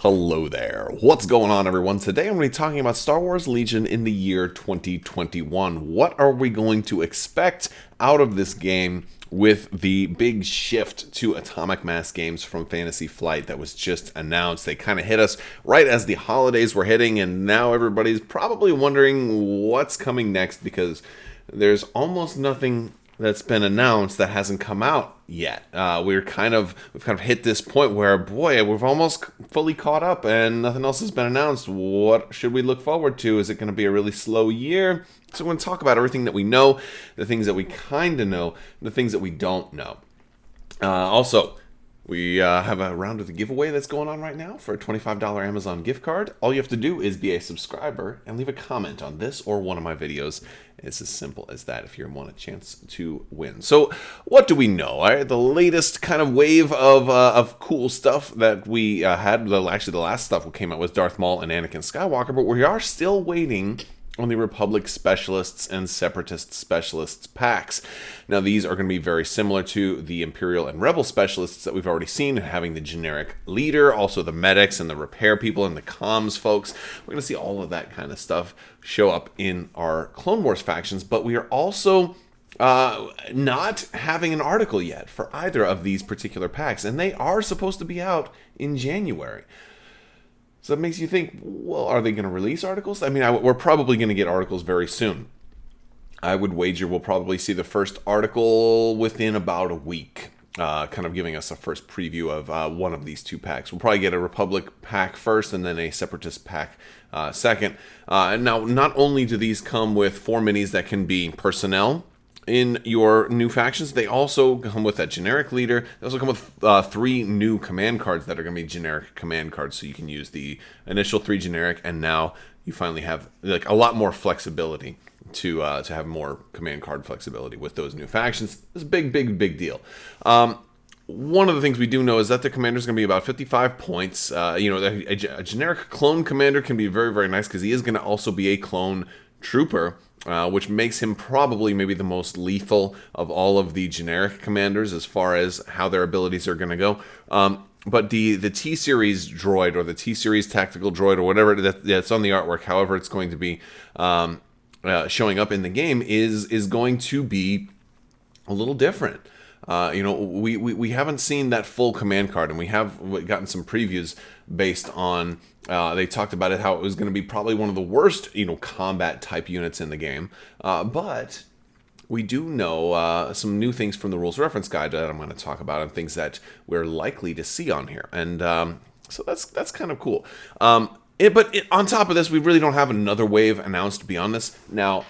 Hello there. What's going on, everyone? Today I'm going to be talking about Star Wars Legion in the year 2021. What are we going to expect out of this game with the big shift to atomic mass games from Fantasy Flight that was just announced? They kind of hit us right as the holidays were hitting, and now everybody's probably wondering what's coming next because there's almost nothing that's been announced that hasn't come out yet. We've kind of hit this point where, boy, we've almost fully caught up and nothing else has been announced. What should we look forward to? Is it going to be a really slow year? So we're going to talk about everything that we know, the things that we kind of know, and the things that we don't know. Also, we have a round of the giveaway that's going on right now for a $25 Amazon gift card. All you have to do is be a subscriber and leave a comment on this or one of my videos. It's as simple as that if you want a chance to win. So what do we know? All right, the latest kind of wave of cool stuff that we had, actually the last stuff that came out was Darth Maul and Anakin Skywalker, but we are still waiting on the Republic Specialists and Separatist Specialists packs. Now, these are going to be very similar to the Imperial and Rebel Specialists that we've already seen, having the generic leader, also the medics and the repair people and the comms folks. We're going to see all of that kind of stuff show up in our Clone Wars factions, but we are also not having an article yet for either of these particular packs, and they are supposed to be out in January. So that makes you think, well, are they going to release articles? I mean, we're probably going to get articles very soon. I would wager we'll probably see the first article within about a week, kind of giving us a first preview of one of these two packs. We'll probably get a Republic pack first and then a Separatist pack second. Now, not only do these come with 4 minis that can be personnel in your new factions, they also come with that generic leader. They also come with 3 new command cards that are going to be generic command cards, so you can use the initial 3 generic, and now you finally have like a lot more flexibility to have more command card flexibility with those new factions. It's a big deal. One of the things we do know is that the commander is going to be about 55 points. A generic clone commander can be very nice because he is going to also be a clone trooper, which makes him probably maybe the most lethal of all of the generic commanders as far as how their abilities are going to go. But the T-Series droid or the T-Series tactical droid or whatever that's on the artwork, however it's going to be showing up in the game, is going to be a little different. We haven't seen that full command card, and we have gotten some previews based on, they talked about it, how it was going to be probably one of the worst, combat type units in the game. But we do know some new things from the rules reference guide that I'm going to talk about, and things that we're likely to see on here. And so that's kind of cool. But on top of this, we really don't have another wave announced beyond this. Now,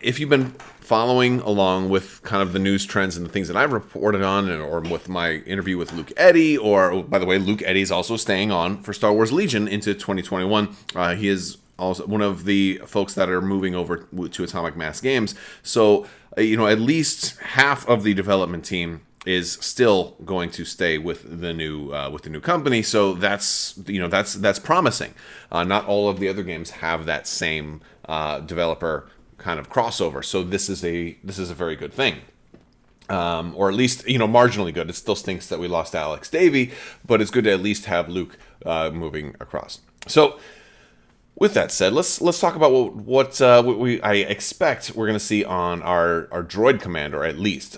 if you've been following along with kind of the news trends and the things that I've reported on, or with my interview with Luke Eddy, or by the way, Luke Eddy is also staying on for Star Wars Legion into 2021. He is also one of the folks that are moving over to Atomic Mass Games. So, at least half of the development team is still going to stay with the new company. So that's promising. Not all of the other games have that same developer kind of crossover. So this is a very good thing. Or at least, marginally good. It still stinks that we lost Alex Davey, but it's good to at least have Luke moving across. So with that said, let's talk about what I expect we're going to see on our Droid Command, or at least.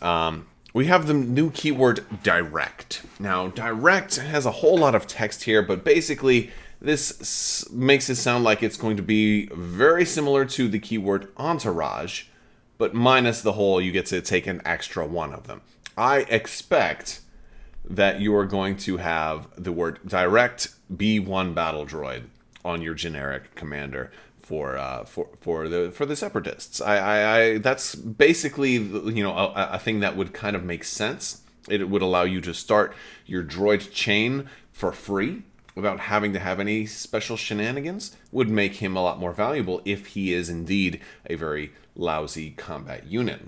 We have the new keyword direct. Now, direct has a whole lot of text here, but basically this makes it sound like it's going to be very similar to the keyword entourage, but minus the whole you get to take an extra one of them. I expect that you are going to have the word direct B1 battle droid on your generic commander for the Separatists. I that's basically a thing that would kind of make sense. It would allow you to start your droid chain for free without having to have any special shenanigans. Would make him a lot more valuable if he is indeed a very lousy combat unit.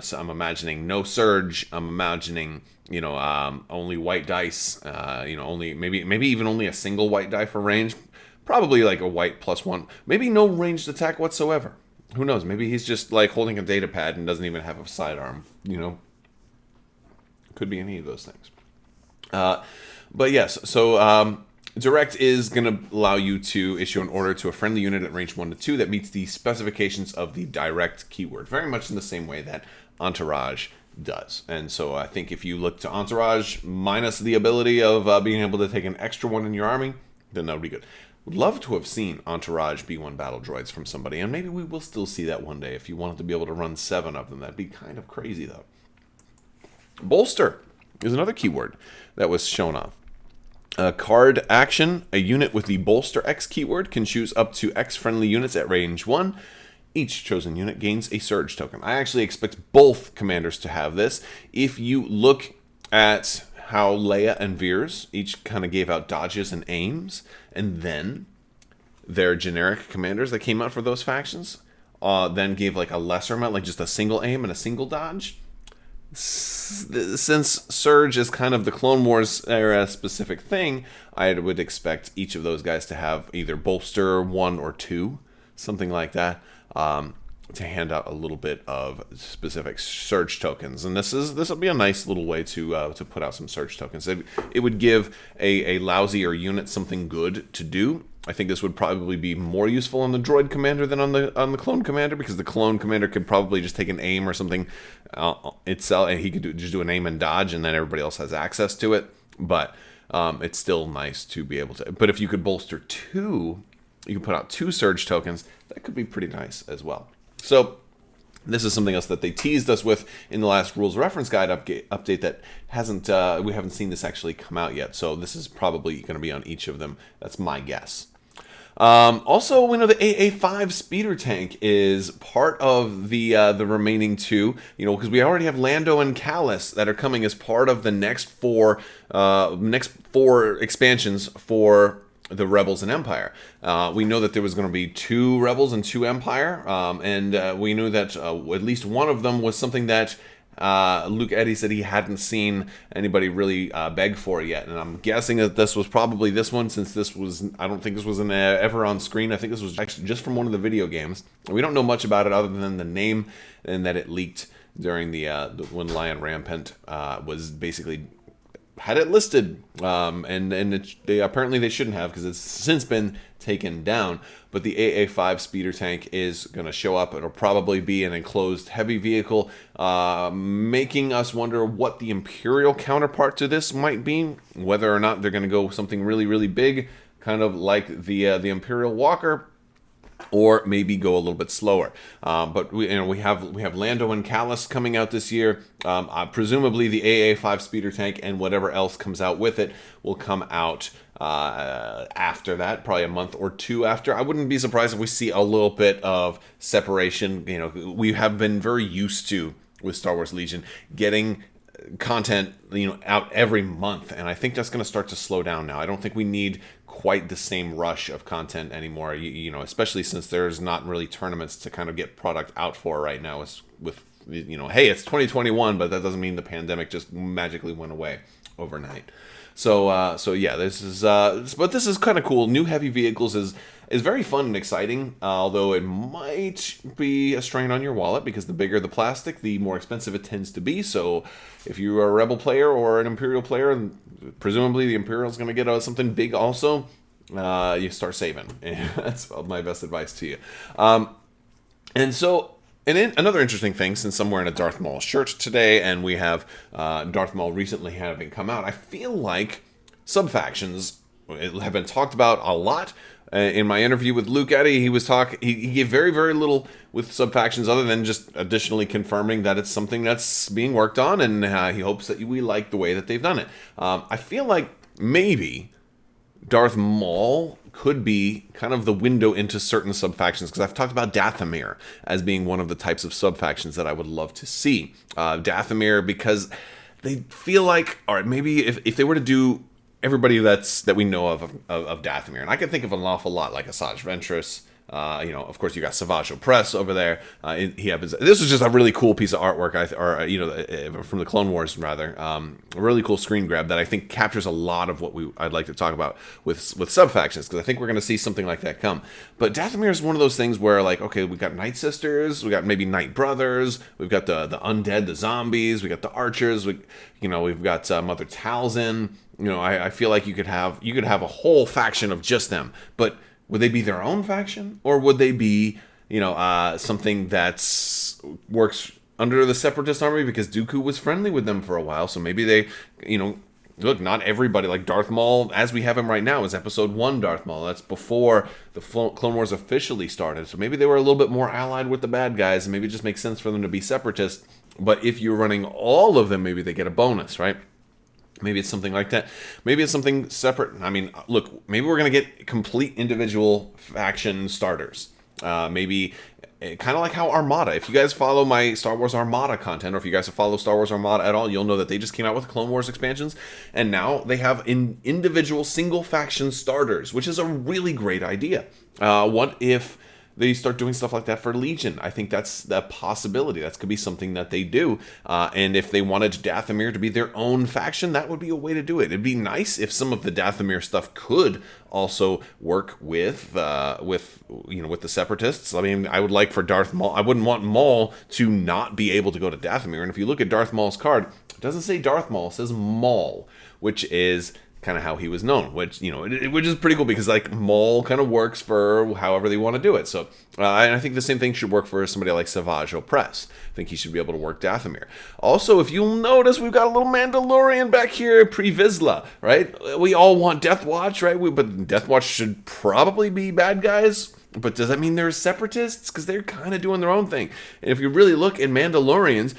So I'm imagining no surge. I'm imagining only white dice. Only maybe even only a single white die for range. Probably like a white +1. Maybe no ranged attack whatsoever. Who knows? Maybe he's just like holding a data pad and doesn't even have a sidearm. Could be any of those things. But yes, so Direct is going to allow you to issue an order to a friendly unit at range 1 to 2 that meets the specifications of the direct keyword, very much in the same way that Entourage does. And so I think if you look to Entourage minus the ability of being able to take an extra one in your army, then that would be good. Would love to have seen Entourage B1 battle droids from somebody, and maybe we will still see that one day if you wanted to be able to run 7 of them. That'd be kind of crazy, though. Bolster is another keyword that was shown off. Card action, a unit with the Bolster X keyword can choose up to X friendly units at range 1. Each chosen unit gains a surge token. I actually expect both commanders to have this. If you look at how Leia and Veers each kind of gave out dodges and aims, and then their generic commanders that came out for those factions then gave like a lesser amount, like just a single aim and a single dodge. Since Surge is kind of the Clone Wars era specific thing, I would expect each of those guys to have either Bolster 1 or 2, something like that, to hand out a little bit of specific Surge tokens. And this will be a nice little way to put out some Surge tokens. It would give a lousier unit something good to do. I think this would probably be more useful on the Droid Commander than on the Clone Commander, because the Clone Commander could probably just take an aim or something itself, and he could just do an aim and dodge, and then everybody else has access to it. But it's still nice to be able to. But if you could bolster 2, you can put out 2 Surge tokens. That could be pretty nice as well. So this is something else that they teased us with in the last Rules Reference Guide update that we haven't seen this actually come out yet. So this is probably going to be on each of them. That's my guess. Also, we know the AA5 speeder tank is part of the remaining 2, because we already have Lando and Callus that are coming as part of the next four expansions for the Rebels and Empire. We know that there was going to be 2 Rebels and 2 Empire, and we knew that at least one of them was something that Luke Eddy said he hadn't seen anybody really beg for yet, and I'm guessing that this was probably this one, since I don't think this was ever on screen. I think this was actually just from one of the video games. We don't know much about it other than the name, and that it leaked during when Lion Rampant was basically had it listed, and apparently they shouldn't have, because it's since been taken down. But the AA5 speeder tank is going to show up. It'll probably be an enclosed heavy vehicle, making us wonder what the Imperial counterpart to this might be, whether or not they're going to go something really, really big, kind of like the Imperial Walker, or maybe go a little bit slower. But we have Lando and Callus coming out this year. Presumably the AA5 speeder tank and whatever else comes out with it will come out after that, probably a month or 2 after. I wouldn't be surprised if we see a little bit of separation. We have been very used to, with Star Wars Legion, getting content out every month, and I think that's going to start to slow down now. I don't think we need quite the same rush of content anymore, especially since there's not really tournaments to kind of get product out for right now. Hey, it's 2021, but that doesn't mean the pandemic just magically went away overnight. So yeah, this is kind of cool. New heavy vehicles is very fun and exciting, although it might be a strain on your wallet, because the bigger the plastic, the more expensive it tends to be. So if you're a Rebel player or an Imperial player, and presumably the Imperial's going to get something big also, you start saving. That's my best advice to you. And another interesting thing, since I'm wearing a Darth Maul shirt today, and we have Darth Maul recently having come out, I feel like sub-factions have been talked about a lot. In my interview with Luke Eddy, he gave very, very little with sub-factions, other than just additionally confirming that it's something that's being worked on, and he hopes that we like the way that they've done it. I feel like maybe Darth Maul could be kind of the window into certain sub-factions, because I've talked about Dathomir as being one of the types of sub-factions that I would love to see. Dathomir, because they feel like, all right, maybe if they were to do everybody that we know of Dathomir, and I can think of an awful lot, like Asajj Ventress, Of course, you got Savage Opress over there. This was just a really cool piece of artwork, from the Clone Wars, rather. A really cool screen grab that I think captures a lot of what I'd like to talk about with sub-factions, because I think we're going to see something like that come. But Dathomir is one of those things where, like, okay, we've got Night Sisters, we got maybe Night Brothers, we've got the undead, the zombies, we got the archers, we've got Mother Talzin. I feel like you could have a whole faction of just them, but would they be their own faction, or would they be, something that works under the Separatist army, because Dooku was friendly with them for a while, so maybe they, look, not everybody, like Darth Maul, as we have him right now, is Episode 1 Darth Maul. That's before the Clone Wars officially started, so maybe they were a little bit more allied with the bad guys, and maybe it just makes sense for them to be Separatists, but if you're running all of them, maybe they get a bonus, right? Maybe it's something like that. Maybe it's something separate. I mean, look, maybe we're going to get complete individual faction starters. Maybe kind of like how Armada. If you guys follow my Star Wars Armada content, or if you guys follow Star Wars Armada at all, you'll know that they just came out with Clone Wars expansions, and now they have individual single faction starters, which is a really great idea. What if they start doing stuff like that for Legion? I think that's a possibility. That could be something that they do. And if they wanted Dathomir to be their own faction, that would be a way to do it. It'd be nice if some of the Dathomir stuff could also work with the Separatists. I mean, I would like for Darth Maul. I wouldn't want Maul to not be able to go to Dathomir. And if you look at Darth Maul's card, it doesn't say Darth Maul, it says Maul, which is kind of how he was known, which is pretty cool, because like Maul kind of works for however they want to do it. So and I think the same thing should work for somebody like Savage Opress. I think he should be able to work Dathomir. Also, if you'll notice, we've got a little Mandalorian back here, Pre Vizsla, right? We all want Death Watch, right? But Death Watch should probably be bad guys. But does that mean they're Separatists? Because they're kind of doing their own thing. And if you really look at Mandalorians,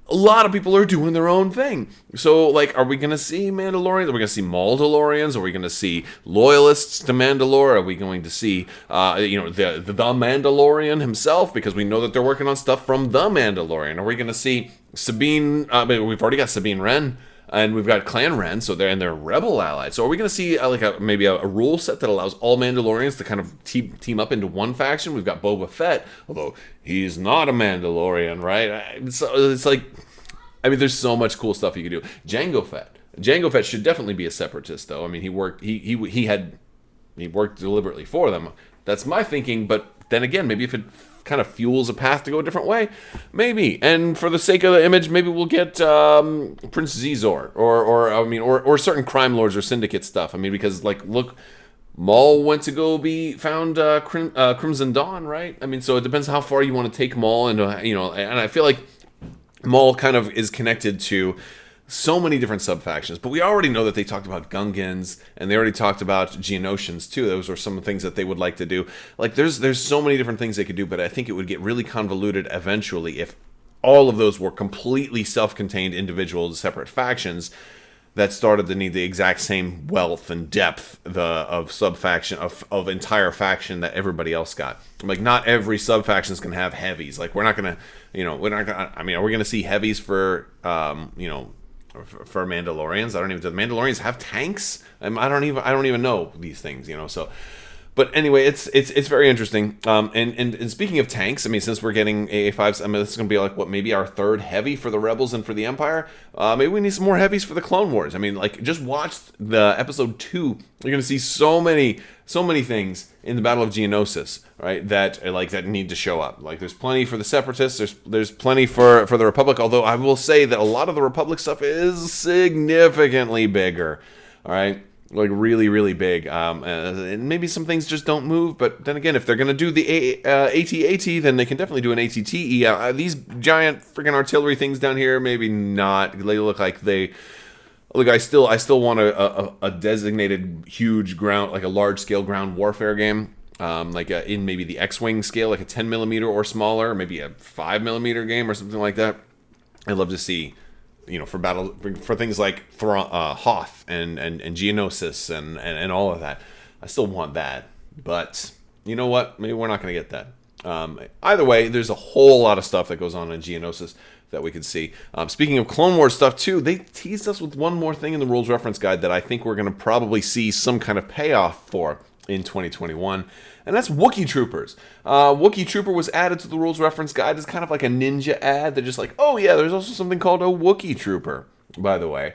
a lot of people are doing their own thing. So, like, are we going to see Mandalorians? Are we going to see Maldalorians? Are we going to see loyalists to Mandalore? Are we going to see, the Mandalorian himself? Because we know that they're working on stuff from the Mandalorian. Are we going to see Sabine? We've already got Sabine Wren, and we've got Clan Wren, so they're rebel allied. So are we going to see maybe a rule set that allows all Mandalorians to kind of team up into one faction? We've got Boba Fett, although he's not a Mandalorian, right? So it's like, I mean, there's so much cool stuff you can do. Jango Fett should definitely be a Separatist, though. I mean, he worked deliberately for them. That's my thinking, but then again, maybe if it kind of fuels a path to go a different way, maybe. And for the sake of the image, maybe we'll get Prince Zizor, or certain crime lords or syndicate stuff. I mean, because look, Maul went to go found Crimson Dawn, right? I mean, so it depends how far you want to take Maul, and and I feel like Maul kind of is connected to so many different sub-factions, but we already know that they talked about Gungans, and they already talked about Geonosians too. Those are some things that they would like to do. Like, there's so many different things they could do, but I think it would get really convoluted eventually if all of those were completely self-contained individual separate factions that started to need the exact same wealth and depth of sub-faction, of entire faction that everybody else got. Like, not every sub-faction is going to have heavies. Like, are we going to see heavies for, for Mandalorians? Do the Mandalorians have tanks? I don't even know these things, so. But anyway, it's very interesting. And speaking of tanks, I mean, since we're getting AA5s, I mean, this is going to be like maybe our third heavy for the Rebels and for the Empire. Maybe we need some more heavies for the Clone Wars. I mean, like, just watch the Episode 2. You're going to see so many things in the Battle of Geonosis, right? That need to show up. Like, there's plenty for the Separatists. There's plenty for the Republic. Although I will say that a lot of the Republic stuff is significantly bigger. All right. Like, really, really big. And maybe some things just don't move. But then again, if they're going to do the AT-AT, then they can definitely do an AT-TE. These giant freaking artillery things down here, maybe not. They look like they... Look, I still want a designated huge ground, like a large-scale ground warfare game. In maybe the X-Wing scale, like a 10mm or smaller. Maybe a 5mm game or something like that. I'd love to see... for things like Hoth and Geonosis and all of that. I still want that. But you know what? Maybe we're not going to get that. Either way, there's a whole lot of stuff that goes on in Geonosis that we could see. Speaking of Clone Wars stuff, too, they teased us with one more thing in the Rules Reference Guide that I think we're going to probably see some kind of payoff for. in 2021, and that's Wookiee Troopers. Wookiee Trooper was added to the rules reference guide as kind of like a ninja ad. They're just like, oh yeah, there's also something called a Wookiee Trooper, by the way.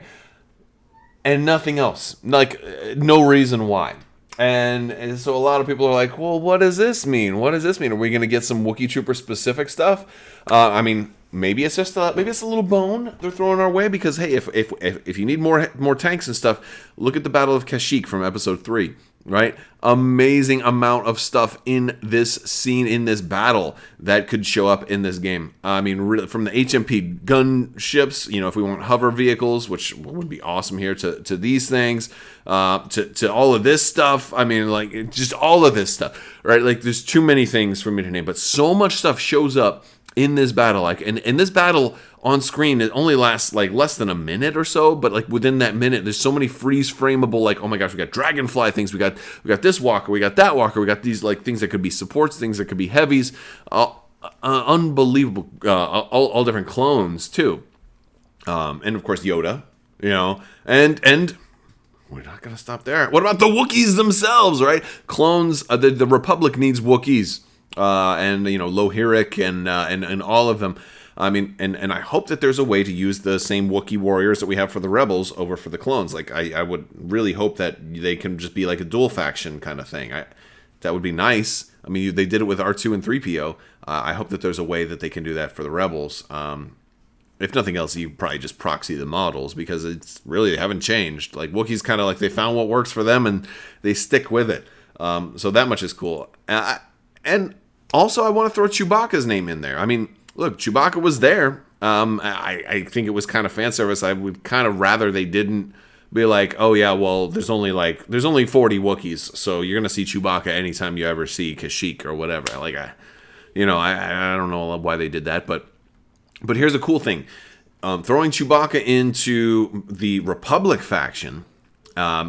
And nothing else. Like, no reason why. And so a lot of people are like, well, what does this mean? What does this mean? Are we going to get some Wookiee Trooper specific stuff? I mean, maybe it's just maybe it's a little bone they're throwing our way, because hey, if you need more tanks and stuff, look at the Battle of Kashyyyk from Episode 3. Right? Amazing amount of stuff in this scene, in this battle, that could show up in this game. I mean, really, from the HMP gunships, if we want hover vehicles, which would be awesome here, to these things, to all of this stuff. I mean, like, just all of this stuff, right? Like, there's too many things for me to name, but so much stuff shows up in this battle. Like, and this battle on screen, it only lasts like less than a minute or so, but like within that minute, there's so many freeze frameable, like, oh my gosh, we got dragonfly things, we got this walker, we got that walker, we got these like things that could be supports, things that could be heavies, unbelievable, all different clones too, and of course Yoda, and we're not gonna stop there. What about the Wookiees themselves, right? Clones. The Republic needs Wookiees, and Lohiric and all of them. I mean, and I hope that there's a way to use the same Wookiee warriors that we have for the Rebels over for the clones. Like, I would really hope that they can just be like a dual faction kind of thing. That would be nice. I mean, they did it with R2 and 3PO. I hope that there's a way that they can do that for the Rebels. If nothing else, you probably just proxy the models, because it's really, they haven't changed. Like, Wookiees kind of like, they found what works for them and they stick with it. So that much is cool. And also, I want to throw Chewbacca's name in there. I mean, look, Chewbacca was there. I think it was kind of fan service. I would kind of rather they didn't be like, oh yeah, well, there's only 40 Wookiees, so you're gonna see Chewbacca anytime you ever see Kashyyyk or whatever. Like, I don't know why they did that, but here's a cool thing: throwing Chewbacca into the Republic faction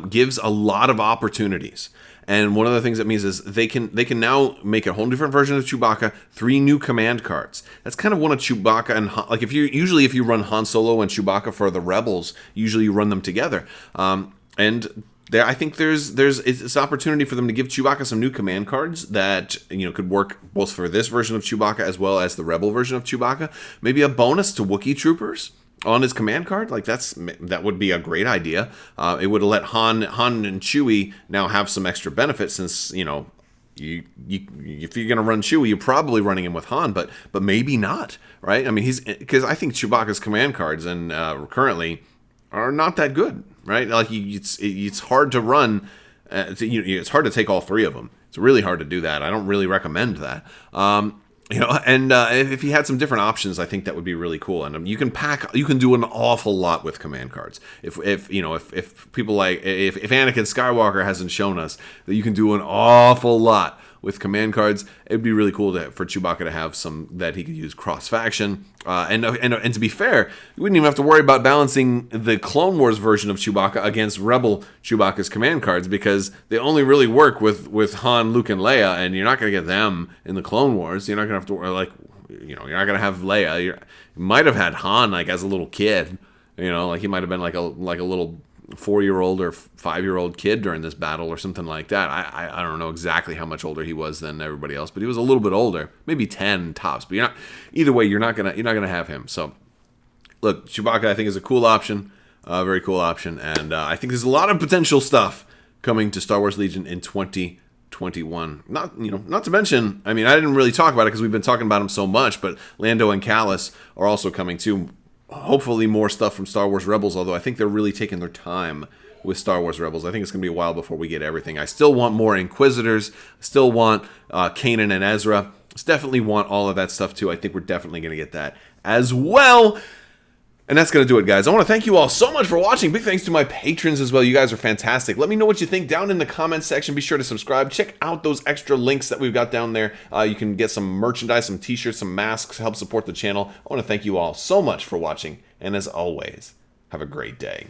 gives a lot of opportunities. And one of the things that means is they can now make a whole different version of Chewbacca, 3 new command cards. That's kind of one of Chewbacca and Han, like, if you run Han Solo and Chewbacca for the Rebels, usually you run them together. And there, I think it's an opportunity for them to give Chewbacca some new command cards that could work both for this version of Chewbacca as well as the Rebel version of Chewbacca. Maybe a bonus to Wookiee Troopers on his command card. Like, that would be a great idea. It would let Han and Chewie now have some extra benefits, since if you're gonna run Chewie, you're probably running him with Han, but maybe not, right? I mean, because I think Chewbacca's command cards and currently are not that good, right? Like, it's hard to run. It's hard to take all 3 of them. It's really hard to do that. I don't really recommend that. If you had some different options, I think that would be really cool. And you can do an awful lot with command cards. If people if Anakin Skywalker hasn't shown us that you can do an awful lot with command cards, it'd be really cool for Chewbacca to have some that he could use cross faction. And to be fair, you wouldn't even have to worry about balancing the Clone Wars version of Chewbacca against Rebel Chewbacca's command cards, because they only really work with Han, Luke, and Leia, and you're not going to get them in the Clone Wars. You're not going to have to worry, you're not going to have Leia. You might have had Han, like, as a little kid. Like, he might have been like a little 4-year-old or 5-year-old kid during this battle or something like that. I don't know exactly how much older he was than everybody else, but he was a little bit older, maybe 10 tops. But either way, you're not gonna have him. So look, Chewbacca, I think, is a cool option, very cool option, and I think there's a lot of potential stuff coming to Star Wars Legion in 2021. Not to mention, I mean, I didn't really talk about it because we've been talking about him so much, but Lando and Callus are also coming too. Hopefully more stuff from Star Wars Rebels, although I think they're really taking their time with Star Wars Rebels. I think it's going to be a while before we get everything. I still want more Inquisitors. I still want Kanan and Ezra. I definitely want all of that stuff too. I think we're definitely going to get that as well. And that's going to do it, guys. I want to thank you all so much for watching. Big thanks to my patrons as well. You guys are fantastic. Let me know what you think down in the comments section. Be sure to subscribe. Check out those extra links that we've got down there. You can get some merchandise, some t-shirts, some masks to help support the channel. I want to thank you all so much for watching. And as always, have a great day.